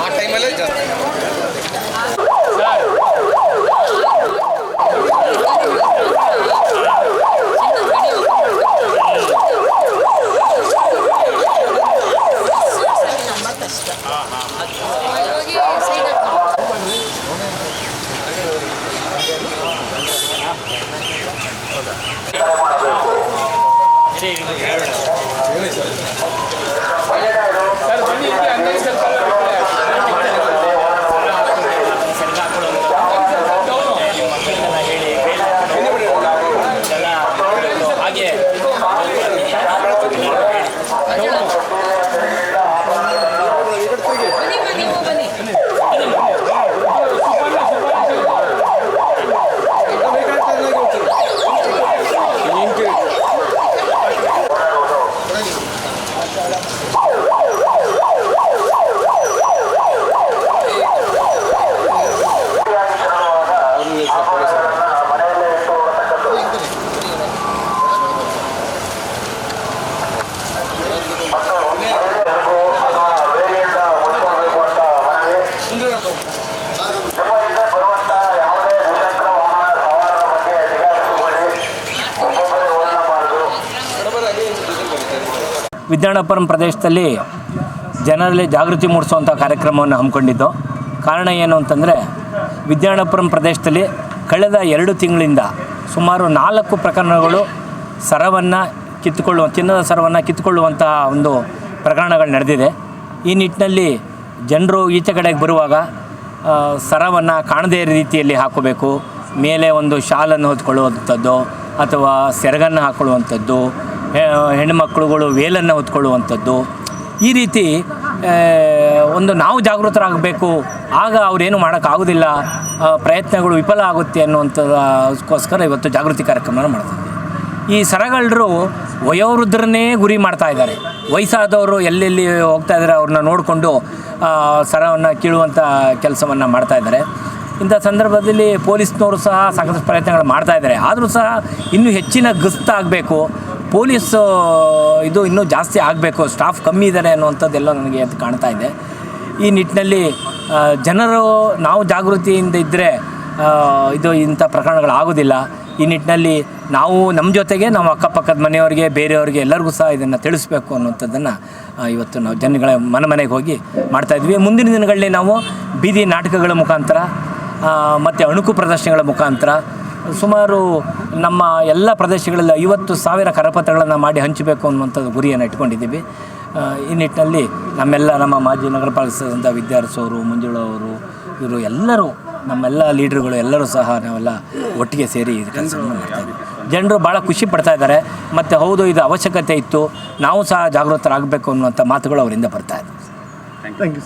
ಆ ಟೈಮಲ್ಲೇ ಜಾಸ್ತಿ. ವಿದ್ಯಾನಪುರಂ ಪ್ರದೇಶದಲ್ಲಿ ಜನರಲ್ಲಿ ಜಾಗೃತಿ ಮೂಡಿಸುವಂಥ ಕಾರ್ಯಕ್ರಮವನ್ನು ಹಮ್ಮಿಕೊಂಡಿದ್ದು. ಕಾರಣ ಏನು ಅಂತಂದರೆ, ವಿದ್ಯಾನಪುರಂ ಪ್ರದೇಶದಲ್ಲಿ ಕಳೆದ 2 ತಿಂಗಳಿಂದ ಸುಮಾರು 4 ಪ್ರಕರಣಗಳು ಚಿನ್ನದ ಸರವನ್ನು ಕಿತ್ತುಕೊಳ್ಳುವಂತಹ ಒಂದು ಪ್ರಕರಣಗಳು ನಡೆದಿದೆ. ಈ ನಿಟ್ಟಿನಲ್ಲಿ ಜನರು ಈಚೆ ಕಡೆಗೆ ಬರುವಾಗ ಸರವನ್ನು ಕಾಣದೇ ರೀತಿಯಲ್ಲಿ ಹಾಕೋಬೇಕು, ಮೇಲೆ ಒಂದು ಶಾಲನ್ನು ಹೊತ್ಕೊಳ್ಳುವಂಥದ್ದು ಅಥವಾ ಸೆರಗನ್ನು ಹಾಕ್ಕೊಳ್ಳುವಂಥದ್ದು, ಹೆಣ್ಣುಮಕ್ಕಳುಗಳು ವೇಲನ್ನು ಹೊತ್ಕೊಳ್ಳುವಂಥದ್ದು, ಈ ರೀತಿ ಒಂದು ನಾವು ಜಾಗೃತರಾಗಬೇಕು. ಆಗ ಅವರೇನು ಮಾಡೋಕ್ಕಾಗೋದಿಲ್ಲ, ಪ್ರಯತ್ನಗಳು ವಿಫಲ ಆಗುತ್ತೆ ಅನ್ನುವಂಥದಕ್ಕೋಸ್ಕರ ಇವತ್ತು ಜಾಗೃತಿ ಕಾರ್ಯಕ್ರಮನ ಮಾಡ್ತಿದ್ವಿ. ಈ ಸರಗಳರು ವಯೋವೃದ್ಧರನ್ನೇ ಗುರಿ ಮಾಡ್ತಾಯಿದ್ದಾರೆ. ವಯಸ್ಸಾದವರು ಎಲ್ಲೆಲ್ಲಿ ಹೋಗ್ತಾಯಿದ್ದಾರೆ ಅವ್ರನ್ನ ನೋಡಿಕೊಂಡು ಸರವನ್ನು ಕೀಳುವಂಥ ಕೆಲಸವನ್ನು ಮಾಡ್ತಾಯಿದ್ದಾರೆ. ಇಂಥ ಸಂದರ್ಭದಲ್ಲಿ ಪೊಲೀಸ್ನವರು ಸಹ ಸಾಕಷ್ಟು ಪ್ರಯತ್ನಗಳು ಮಾಡ್ತಾಯಿದ್ದಾರೆ. ಆದರೂ ಸಹ ಇನ್ನೂ ಹೆಚ್ಚಿನ ಗಸ್ತಾಗಬೇಕು, ಪೊಲೀಸ್ ಇದು ಇನ್ನೂ ಜಾಸ್ತಿ ಆಗಬೇಕು, ಸ್ಟಾಫ್ ಕಮ್ಮಿ ಇದ್ದಾರೆ ಅನ್ನುವಂಥದ್ದೆಲ್ಲ ನನಗೆ ಅದು ಕಾಣ್ತಾ ಇದೆ. ಈ ನಿಟ್ಟಿನಲ್ಲಿ ಜನರು ನಾವು ಜಾಗೃತಿಯಿಂದ ಇದ್ದರೆ ಇಂಥ ಪ್ರಕರಣಗಳಾಗೋದಿಲ್ಲ. ಈ ನಿಟ್ಟಿನಲ್ಲಿ ನಾವು ನಮ್ಮ ಜೊತೆಗೆ ನಾವು ಅಕ್ಕಪಕ್ಕದ ಮನೆಯವರಿಗೆ, ಬೇರೆಯವರಿಗೆ ಎಲ್ಲರಿಗೂ ಸಹ ಇದನ್ನು ತಿಳಿಸ್ಬೇಕು ಅನ್ನುವಂಥದ್ದನ್ನು ಇವತ್ತು ನಾವು ಜನಗಳ ಮನೆಗೆ ಹೋಗಿ ಮಾಡ್ತಾಯಿದ್ವಿ. ಮುಂದಿನ ದಿನಗಳಲ್ಲಿ ನಾವು ಬೀದಿ ನಾಟಕಗಳ ಮುಖಾಂತರ ಮತ್ತು ಅಣುಕು ಪ್ರದರ್ಶನಗಳ ಮುಖಾಂತರ ಸುಮಾರು ನಮ್ಮ ಎಲ್ಲ ಪ್ರದೇಶಗಳಲ್ಲಿ 50,000 ಕರಪತ್ರಗಳನ್ನು ಮಾಡಿ ಹಂಚಬೇಕು ಅನ್ನುವಂಥದ್ದು ಗುರಿಯನ್ನು ಇಟ್ಕೊಂಡಿದ್ದೀವಿ. ಈ ನಿಟ್ಟಿನಲ್ಲಿ ನಮ್ಮ ಮಾಜಿ ನಗರ ಪಾಲಿಕೆ ವಿದ್ಯಾರ್ಥಿಸೋರು, ಮಂಜುಳಾ ಅವರು, ಇವರು ಎಲ್ಲರೂ ನಮ್ಮೆಲ್ಲ ಲೀಡ್ರುಗಳು ಎಲ್ಲರೂ ಸಹ ನಾವೆಲ್ಲ ಒಟ್ಟಿಗೆ ಸೇರಿ ಇದು ಕೆಲಸವನ್ನು ಮಾಡ್ತಾಯಿದ್ವಿ. ಜನರು ಭಾಳ ಖುಷಿ ಪಡ್ತಾ ಇದ್ದಾರೆ. ಮತ್ತು ಹೌದು, ಇದು ಅವಶ್ಯಕತೆ ಇತ್ತು, ನಾವು ಸಹ ಜಾಗೃತರಾಗಬೇಕು ಅನ್ನುವಂಥ ಮಾತುಗಳು ಅವರಿಂದ ಬರ್ತಾಯಿದೆ. Thank you.